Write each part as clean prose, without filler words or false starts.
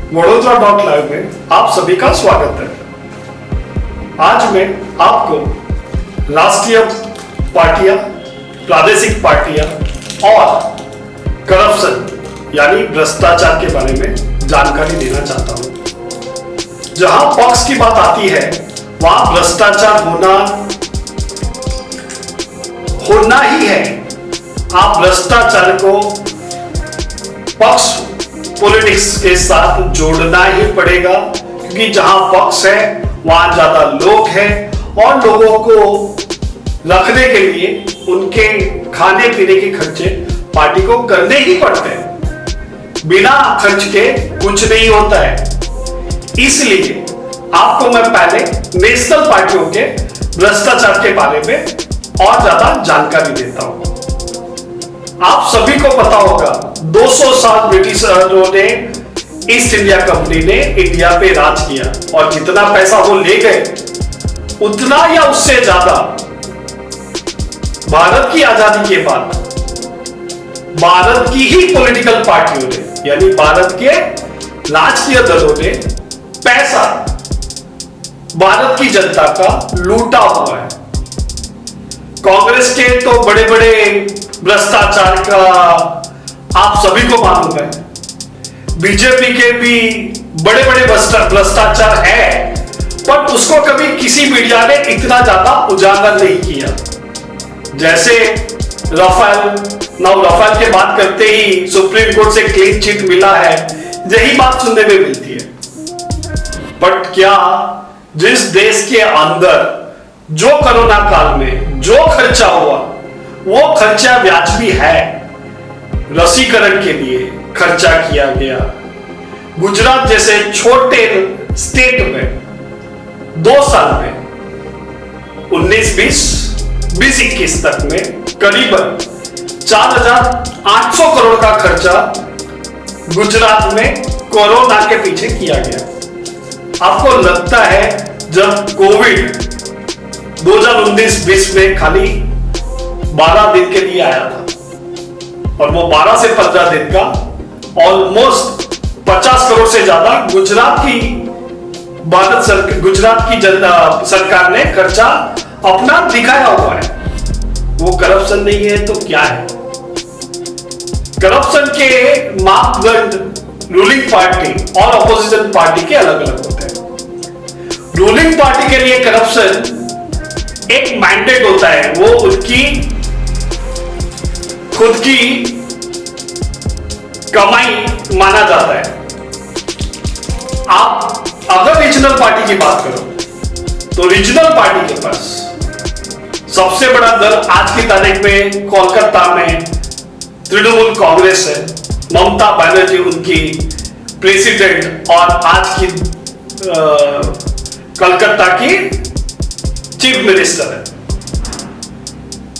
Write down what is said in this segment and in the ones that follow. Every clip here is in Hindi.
वडोदरा.live में आप सभी का स्वागत है। आज मैं आपको राष्ट्रीय पार्टियां, प्रादेशिक पार्टियां और करप्शन यानी भ्रष्टाचार के बारे में जानकारी देना चाहता हूं। जहां पक्ष की बात आती है वहां भ्रष्टाचार होना ही है। आप भ्रष्टाचार को पक्ष पॉलिटिक्स के साथ जोड़ना ही पड़ेगा, क्योंकि जहां पक्ष है वहां ज्यादा लोग हैं और लोगों को रखने के लिए उनके खाने पीने के खर्चे पार्टी को करने ही पड़ते हैं। बिना खर्च के कुछ नहीं होता है। इसलिए आपको मैं पहले नेशनल पार्टियों के भ्रष्टाचार के बारे में और ज्यादा जानकारी देता हूं। आप सभी को पता होगा 200 साल ब्रिटिशरों ने, ईस्ट इंडिया कंपनी ने इंडिया पे राज किया और जितना पैसा वो ले गए उतना या उससे ज्यादा भारत की आजादी के बाद भारत की ही पॉलिटिकल पार्टियों ने यानी भारत के राजकीय दलों ने पैसा भारत की जनता का लूटा हुआ है। कांग्रेस के तो बड़े बड़े भ्रष्टाचार का आप सभी को मालूम है। बीजेपी के भी बड़े बड़े भ्रष्टाचार है, पर उसको कभी किसी मीडिया ने इतना ज्यादा उजागर नहीं किया। जैसे राफेल के बात करते ही सुप्रीम कोर्ट से क्लीन चिट मिला है, यही बात सुनने में मिलती है। बट क्या जिस देश के अंदर जो कोरोना काल में जो खर्चा हुआ वो खर्चा वाजिबी है, रसीकरण के लिए खर्चा किया गया। गुजरात जैसे छोटे स्टेट में 2 साल में 19-20 तक में करीबन 4,800 करोड़ का खर्चा गुजरात में कोरोना के पीछे किया गया। आपको लगता है जब कोविड 2019-20 में खाली 12 दिन के लिए आया था और वो 12 से 15 दिन का ऑलमोस्ट 50 करोड़ से ज्यादा गुजरात की सरकार ने खर्चा अपना दिखाया हुआ है। वो करप्शन नहीं है तो क्या है? करप्शन के मापदंड रूलिंग पार्टी और अपोजिशन पार्टी के अलग अलग होते हैं। रूलिंग पार्टी के लिए करप्शन एक मैंडेट होता है, वो उनकी खुद की कमाई माना जाता है। आप अगर रीजनल पार्टी की बात करो तो रीजनल पार्टी के पास सबसे बड़ा दल आज की तारीख में कोलकाता में तृणमूल कांग्रेस है। ममता बनर्जी उनकी प्रेसिडेंट और आज की कलकत्ता की चीफ मिनिस्टर है।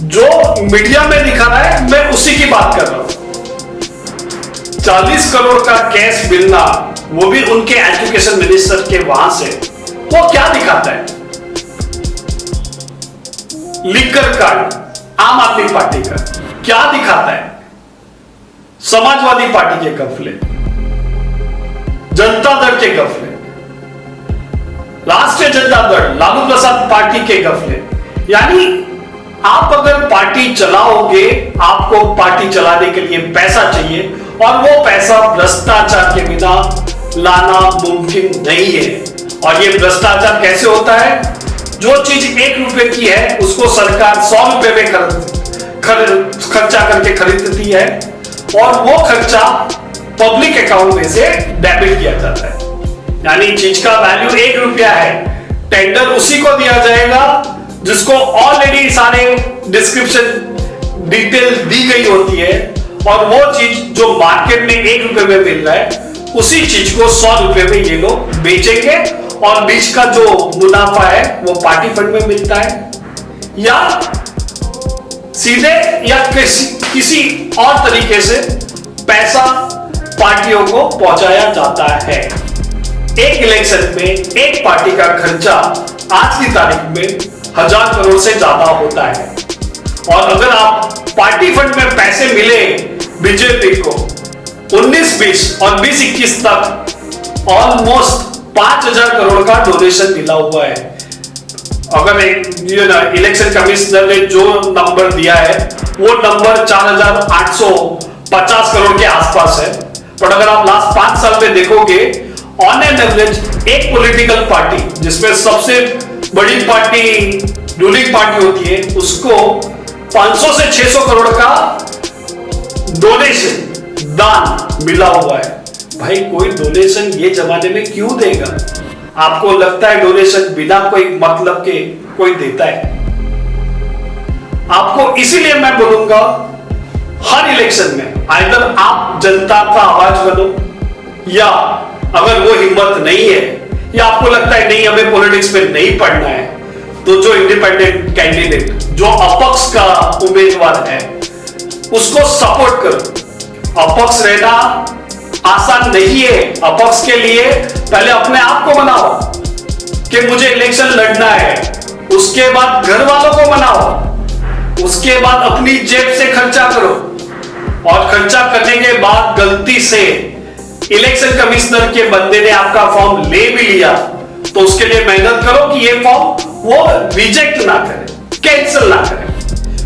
जो मीडिया में दिखा रहा है मैं उसी की बात कर रहा हूं। 40 करोड़ का कैश मिलना, वो भी उनके एजुकेशन मिनिस्टर के वहां से, वो क्या दिखाता है? लिकर कार्ड आम आदमी पार्टी का क्या दिखाता है? समाजवादी पार्टी के गफले, जनता दल के गफले, राष्ट्रीय जनता दल लालू प्रसाद पार्टी के गफले। यानी आप अगर पार्टी चलाओगे, आपको पार्टी चलाने के लिए पैसा चाहिए और वो पैसा भ्रष्टाचार के बिना लाना मुमकिन नहीं है। और ये भ्रष्टाचार कैसे होता है? जो चीज 1 रुपए की है उसको सरकार 100 रुपए में खर्चा करके खरीदती है और वो खर्चा पब्लिक अकाउंट में से डेबिट किया जाता है। यानी चीज का वैल्यू 1 रुपया है, टेंडर उसी को दिया जाएगा जिसको ऑलरेडी सारे डिस्क्रिप्शन डिटेल दी गई होती है और वो चीज जो मार्केट में 1 रुपए में मिल रहा है उसी चीज को 100 रुपए में ये लोग बेचेंगे और बीच का जो मुनाफा है वो पार्टी फंड में मिलता है या सीधे या किसी और तरीके से पैसा पार्टियों को पहुंचाया जाता है। एक इलेक्शन में एक पार्टी का खर्चा आज की तारीख में 1000 करोड़ से ज्यादा होता है। और अगर आप पार्टी फंड में पैसे मिले बीजेपी को 19-20 और 20-21 तक ऑलमोस्ट 5,000 करोड़ का डोनेशन मिला हुआ है। अगर इलेक्शन कमिश्नर ने जो नंबर दिया है वो नंबर 4,850 करोड़ के आसपास है। पर अगर आप लास्ट 5 साल में देखोगे, ऑन एन एवरेज एक पॉलिटिकल पार्टी जिसमें सबसे बड़ी पार्टी रूलिंग पार्टी होती है, उसको 500 से 600 करोड़ का डोनेशन दान मिला हुआ है। भाई कोई डोनेशन ये जमाने में क्यों देगा? आपको लगता है डोनेशन बिना कोई मतलब के कोई देता है? आपको इसीलिए मैं बोलूंगा, हर इलेक्शन में आइदर आप जनता का आवाज बनो, या अगर वो हिम्मत नहीं है या आपको लगता है नहीं हमें पॉलिटिक्स में नहीं पढ़ना है, तो जो इंडिपेंडेंट कैंडिडेट, जो अपक्ष का उम्मीदवार है, उसको सपोर्ट करो। अपक्ष रहना आसान नहीं है। अपक्ष के लिए पहले अपने आप को मनाओ कि मुझे इलेक्शन लड़ना है, उसके बाद घर वालों को मनाओ, उसके बाद अपनी जेब से खर्चा करो, और खर्चा करने के बाद गलती से इलेक्शन कमिश्नर के बंदे ने आपका फॉर्म ले भी लिया, तो उसके लिए मेहनत करो कि ये फॉर्म वो रिजेक्ट ना करे, कैंसिल ना करे,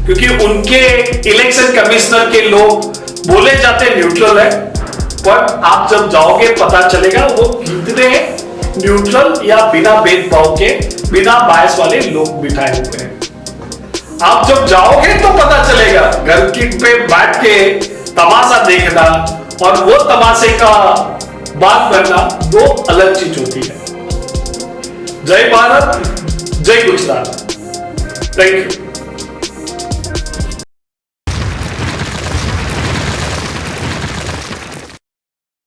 क्योंकि उनके इलेक्शन कमिश्नर के लोग बोले जाते न्यूट्रल है, पर आप जब जाओगे पता चलेगा वो कितने न्यूट्रल या बिना भेदभाव के, बिना बायस वाले लोग बिठाए हुए हैं। आप जब जाओगे तो पता चलेगा। घर की पे बैठ के तमाशा देखना और वो तमाशे का बात करना दो अलग चीज होती है। जय भारत, जय गुजरात। Thank you.